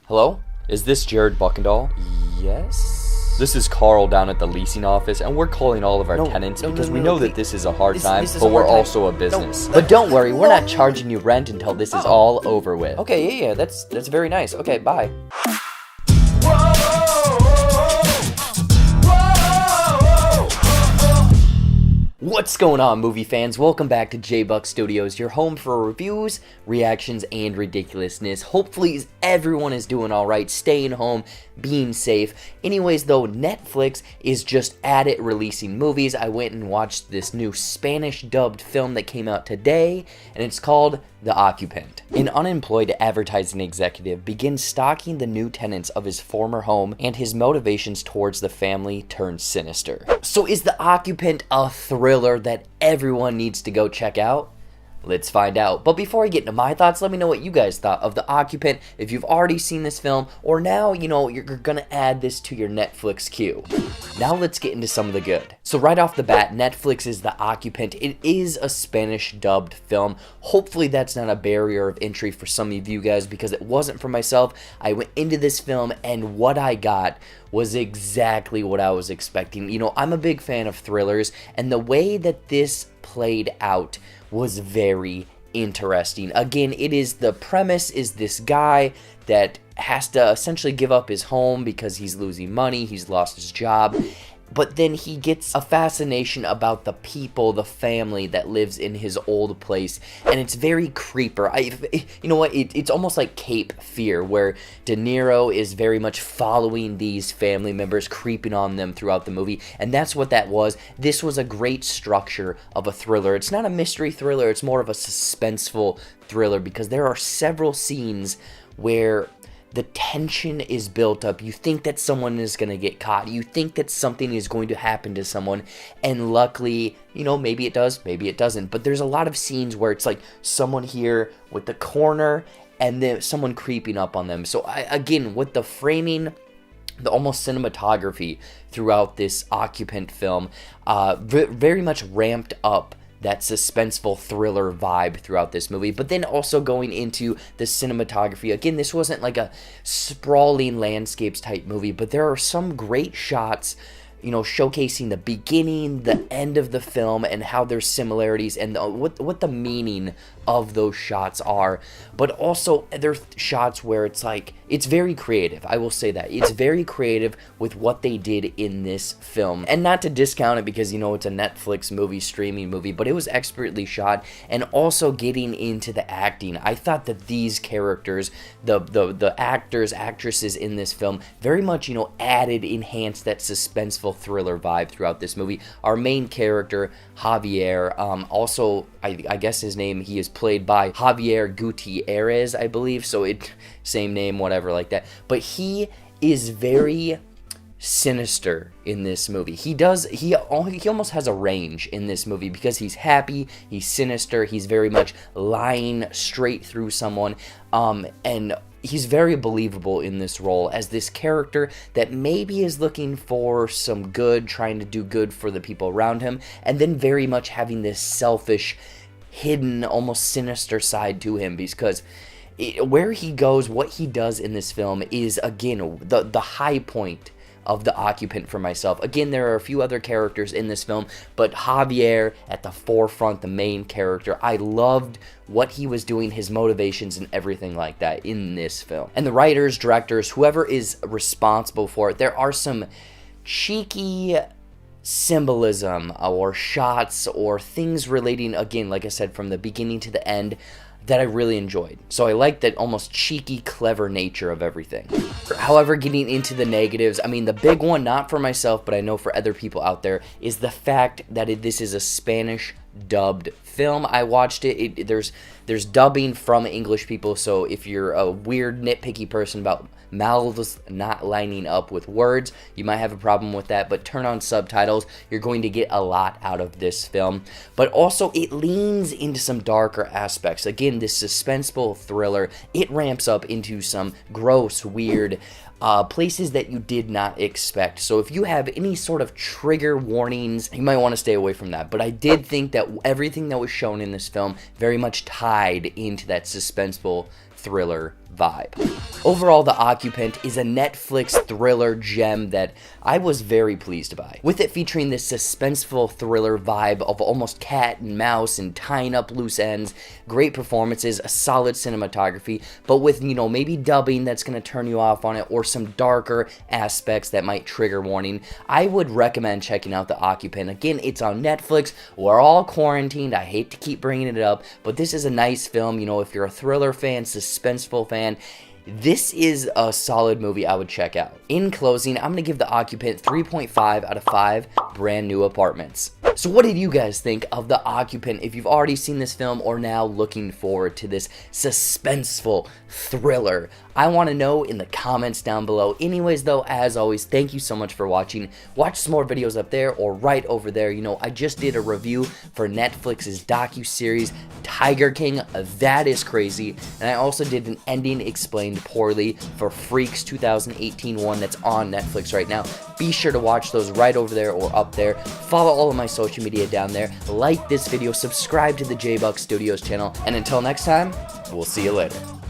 Hello? Is this Jared Buckendall? Yes? This is Carl down at the leasing office, and we're calling all of our tenants because we know that this is a hard time, but we're also a business. But don't worry, we're not charging you rent until this is all over with. Okay, yeah, that's very nice. Okay, bye. What's going on, movie fans? Welcome back to JBuck Studios, your home for reviews, reactions, and ridiculousness. Hopefully everyone is doing alright, staying home, being safe. Anyways, though, Netflix is just at it releasing movies. I went and watched this new Spanish dubbed film that came out today, and it's called The Occupant. An unemployed advertising executive begins stalking the new tenants of his former home, and his motivations towards the family turn sinister. So is The Occupant a thriller that everyone needs to go check out? Let's find out. But before I get into my thoughts, let me know what you guys thought of The Occupant, if you've already seen this film, or now, you're gonna add this to your Netflix queue. Now let's get into some of the good. So right off the bat, Netflix is The Occupant. It is a Spanish dubbed film. Hopefully that's not a barrier of entry for some of you guys, because it wasn't for myself. I went into this film, and what I got was exactly what I was expecting. I'm a big fan of thrillers, and the way that this played out was very interesting. Again, the premise is this guy that has to essentially give up his home because he's losing money, he's lost his job, but then he gets a fascination about the people, the family that lives in his old place, and it's very creeper. You know what, it's almost like Cape Fear, where De Niro is very much following these family members, creeping on them throughout the movie, and that's what that was. This was a great structure of a thriller. It's not a mystery thriller, it's more of a suspenseful thriller, because there are several scenes where the tension is built up. You think that someone is going to get caught. You think that something is going to happen to someone. And luckily, maybe it does, maybe it doesn't. But there's a lot of scenes where it's like someone here with the corner and then someone creeping up on them. So again, with the framing, the almost cinematography throughout this Occupant film, very much ramped up that suspenseful thriller vibe throughout this movie. But then also going into the cinematography, again, this wasn't like a sprawling landscapes type movie, but there are some great shots, showcasing the beginning, the end of the film, and how there's similarities, and what the meaning of those shots are. But also, there are shots where it's very creative. I will say that. It's very creative with what they did in this film. And not to discount it because, it's a Netflix movie, streaming movie, but it was expertly shot. And also getting into the acting. I thought that these characters, the actors, actresses in this film, very much, added, enhanced that suspenseful thriller vibe throughout this movie. Our main character, Javier, also, I guess his name, he is played by Javier Gutiérrez, I believe, so same name, whatever, like that, but he is very sinister in this movie. He almost has a range in this movie, because he's happy, he's sinister, he's very much lying straight through someone, and he's very believable in this role as this character that maybe is looking for some good, trying to do good for the people around him, and then very much having this selfish, hidden, almost sinister side to him, because where he goes, what he does in this film is, again, the high point of The Occupant for myself. Again, there are a few other characters in this film, but Javier at the forefront, the main character. I loved what he was doing, his motivations and everything like that in this film. And the writers, directors, whoever is responsible for it, there are some cheeky symbolism or shots or things relating, again, like I said, from the beginning to the end, that I really enjoyed. So I like that almost cheeky, clever nature of everything. However, getting into the negatives, the big one, not for myself, but I know for other people out there, is the fact that this is a Spanish dubbed film. I watched it. There's dubbing from English people, so if you're a weird, nitpicky person about mouths not lining up with words, you might have a problem with that, but turn on subtitles. You're going to get a lot out of this film. But also, it leans into some darker aspects. Again, this suspenseful thriller, it ramps up into some gross, weird, places that you did not expect. So if you have any sort of trigger warnings, you might want to stay away from that. But I did think that everything that was shown in this film very much tied into that suspenseful thriller vibe. Overall, The Occupant is a Netflix thriller gem that I was very pleased by. With it featuring this suspenseful thriller vibe of almost cat and mouse and tying up loose ends, great performances, a solid cinematography, but with, you know, maybe dubbing that's going to turn you off on it or some darker aspects that might trigger warning, I would recommend checking out The Occupant. Again, it's on Netflix. We're all quarantined. I hate to keep bringing it up, but this is a nice film. You know, if you're a thriller fan, suspenseful fan, this is a solid movie I would check out. In closing, I'm going to give The Occupant 3.5 out of 5 brand new apartments. So what did you guys think of The Occupant if you've already seen this film or now looking forward to this suspenseful thriller? I want to know in the comments down below. Anyways though, as always, thank you so much for watching. Watch some more videos up there or right over there. You know, I just did a review for Netflix's docu-series Tiger King. That is crazy. And I also did an ending explained poorly for Freaks 2018 one that's on Netflix right now. Be sure to watch those right over there or up there. Follow all of my social media down there. Like this video, subscribe to the JBuck Studios channel, and until next time, we'll see you later.